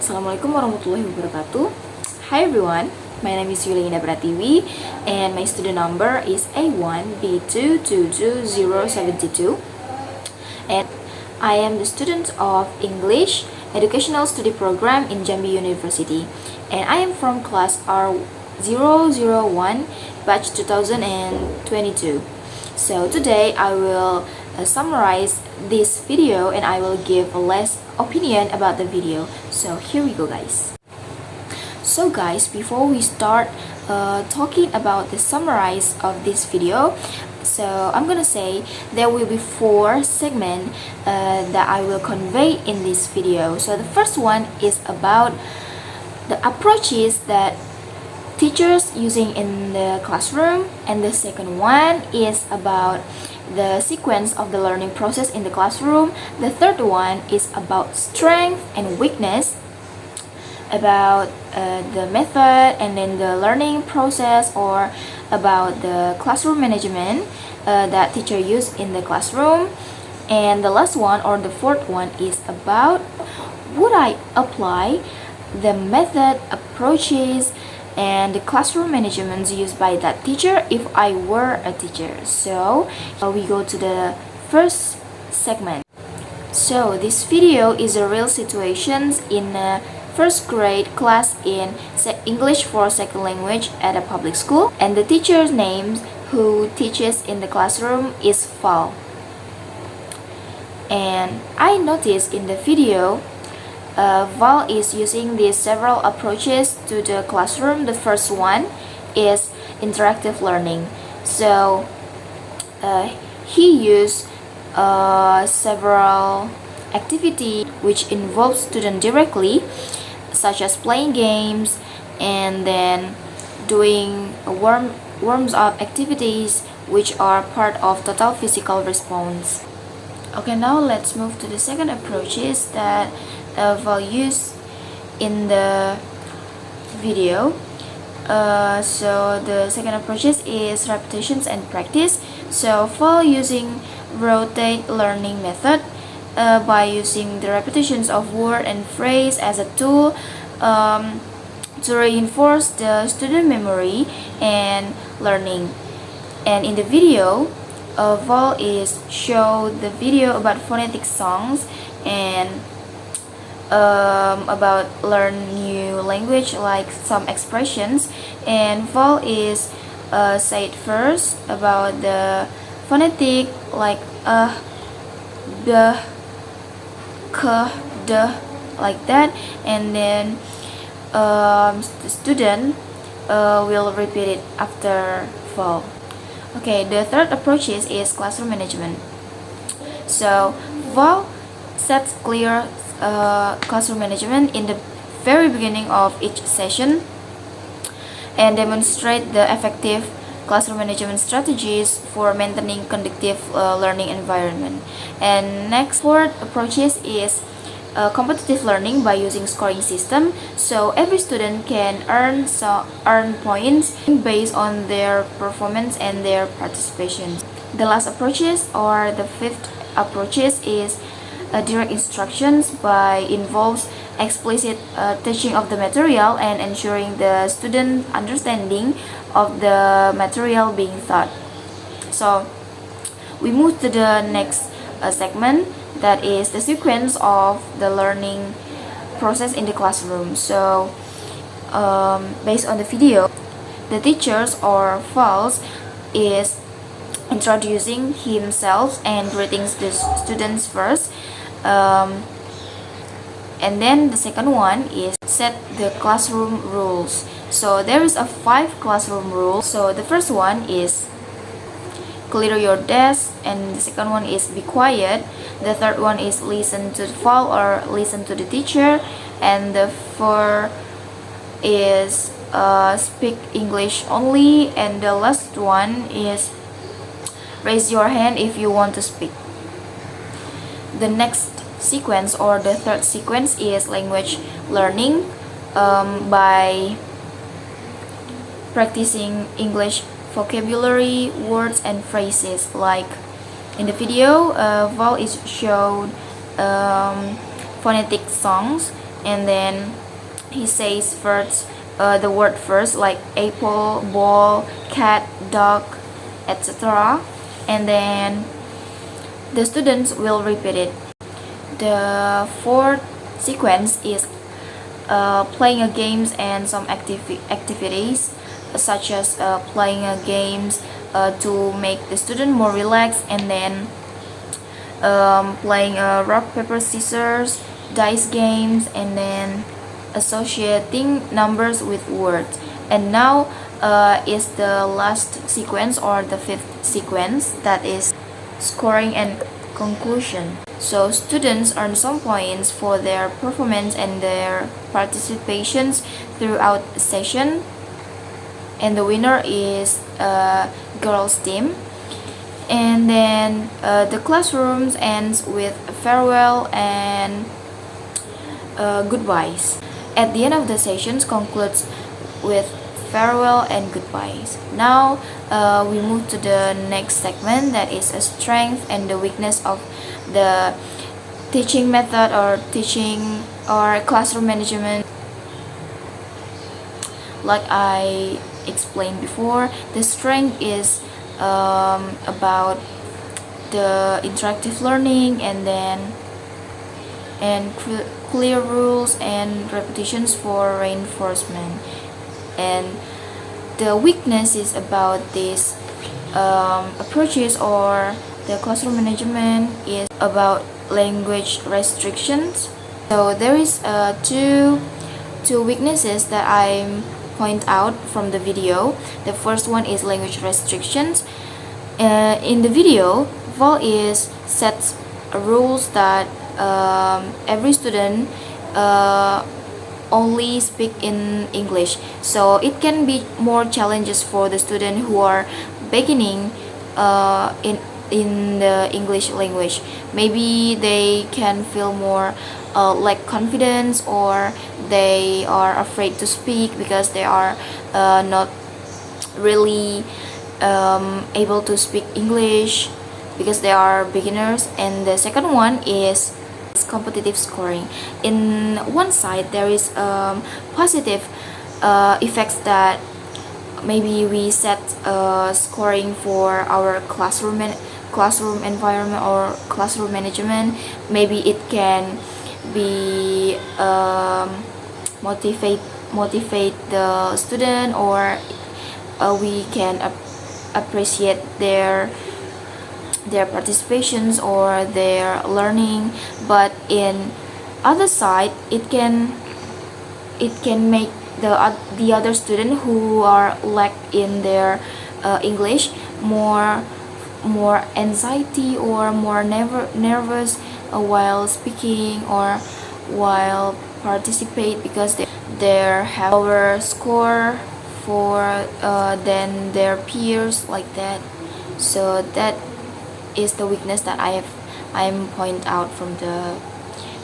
Assalamualaikum warahmatullahi wabarakatuh. Hi everyone, my name is Yulia Indah Pratiwi and my student number is A1B222072 and I am the student of English Educational Study Program in Jambi University and I am from class R001 batch 2022. So today I will summarize this video and I will give a less opinion about the video. So here we go guys. So guys, before we start talking about the summarize of this video, so I'm gonna say there will be 4 segments that I will convey in this video. So the first one is about the approaches that teachers using in the classroom, and the second one is about the sequence of the learning process in the classroom. The third one is about strength and weakness, about the method and then the learning process, or about the classroom management that teacher use in the classroom. And the last one, or the fourth one, is about would I apply the method, approaches, and the classroom management used by that teacher if I were a teacher. So we go to the first segment. So this video is a real situations in a first grade class in English for second language at a public school, and the teacher's name who teaches in the classroom is Val. And I noticed in the video Val is using these several approaches to the classroom. The first one is interactive learning. So he used several activities which involve students directly, such as playing games and then doing warms up activities which are part of total physical response. Okay, now let's move to the second approaches that Val used in the video. So the second approaches is repetitions and practice. So Val using rotate learning method by using the repetitions of word and phrase as a tool to reinforce the student memory and learning. And in the video, Val is show the video about phonetic songs and about learn new language like some expressions. And Val is said first about the phonetic like the k, the, like that, and then the student will repeat it after Val. Okay, the third approach is classroom management. So Val sets clear classroom management in the very beginning of each session and demonstrate the effective classroom management strategies for maintaining conducive learning environment. And next fourth approaches is competitive learning by using scoring system. So every student can earn points based on their performance and their participation. The last approaches, or the fifth approaches, is direct instructions by involves explicit teaching of the material and ensuring the student understanding of the material being taught. So we move to the next segment, that is the sequence of the learning process in the classroom. So based on the video, the teachers or Vals is introducing himself and greeting the students first, and then the second one is set the classroom rules. So there is a 5 classroom rules. So the first one is clear your desk, and the second one is be quiet. The third one is listen to the Val or listen to the teacher, and the fourth is speak English only, and the last one is raise your hand if you want to speak. The next sequence, or the third sequence, is language learning by practicing English vocabulary, words, and phrases. Like in the video, Val is showed phonetic songs and then he says first the word first, like apple, ball, cat, dog, etc., and then the students will repeat it. The fourth sequence is playing a games and some activities such as playing a games to make the student more relaxed, and then playing a rock paper scissors dice games, and then associating numbers with words. And now is the last sequence, or the fifth sequence, that is scoring and conclusion. So students earn some points for their performance and their participations throughout the session, and the winner is girls team. And then the classrooms ends with farewell and goodbyes. At the end of the sessions concludes with farewell and goodbyes. Now we move to the next segment, that is a strength and the weakness of the teaching method or teaching or classroom management. Like I explained before, the strength is about the interactive learning, and then clear rules and repetitions for reinforcement. And the weakness is about this approaches, or the classroom management is about language restrictions. So there is two weaknesses that I point out from the video. The first one is language restrictions. In the video, Val is sets rules that every student only speak in English, so it can be more challenges for the student who are beginning in the English language. Maybe they can feel more lack confidence, or they are afraid to speak because they are not really able to speak English because they are beginners. And the second one is competitive scoring. In one side, there is positive effects that maybe we set scoring for our classroom environment or classroom management. Maybe it can be motivate the student, or we can appreciate their participations or their learning. But in other side, it can make the other student who are lack in their English more anxiety or more nervous while speaking or while participate, because they have lower score for than their peers, like that. So that is the weakness that I'm point out from the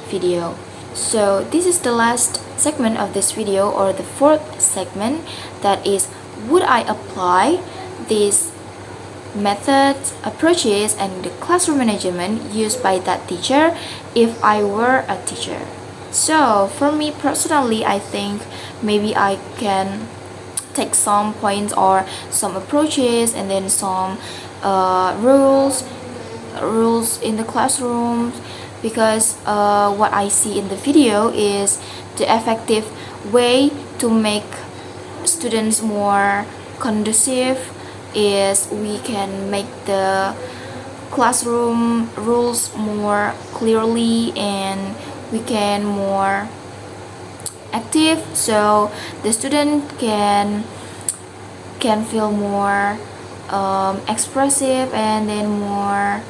video. So this is the last segment of this video, or the fourth segment, that is, would I apply these methods, approaches, and the classroom management used by that teacher if I were a teacher? So for me personally, I think maybe I can take some points or some approaches, and then some rules in the classrooms, because what I see in the video is the effective way to make students more conducive is we can make the classroom rules more clearly, and we can more active, so the student can feel more expressive and then more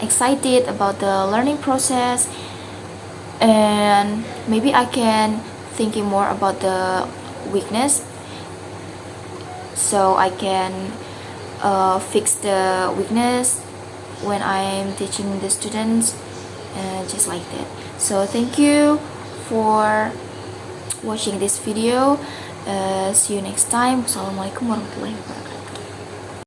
excited about the learning process. And maybe I can thinking more about the weakness, so I can fix the weakness when I'm teaching the students, just like that. So thank you for watching this video. See you next time. Wassalamualaikum warahmatullahi wabarakatuh.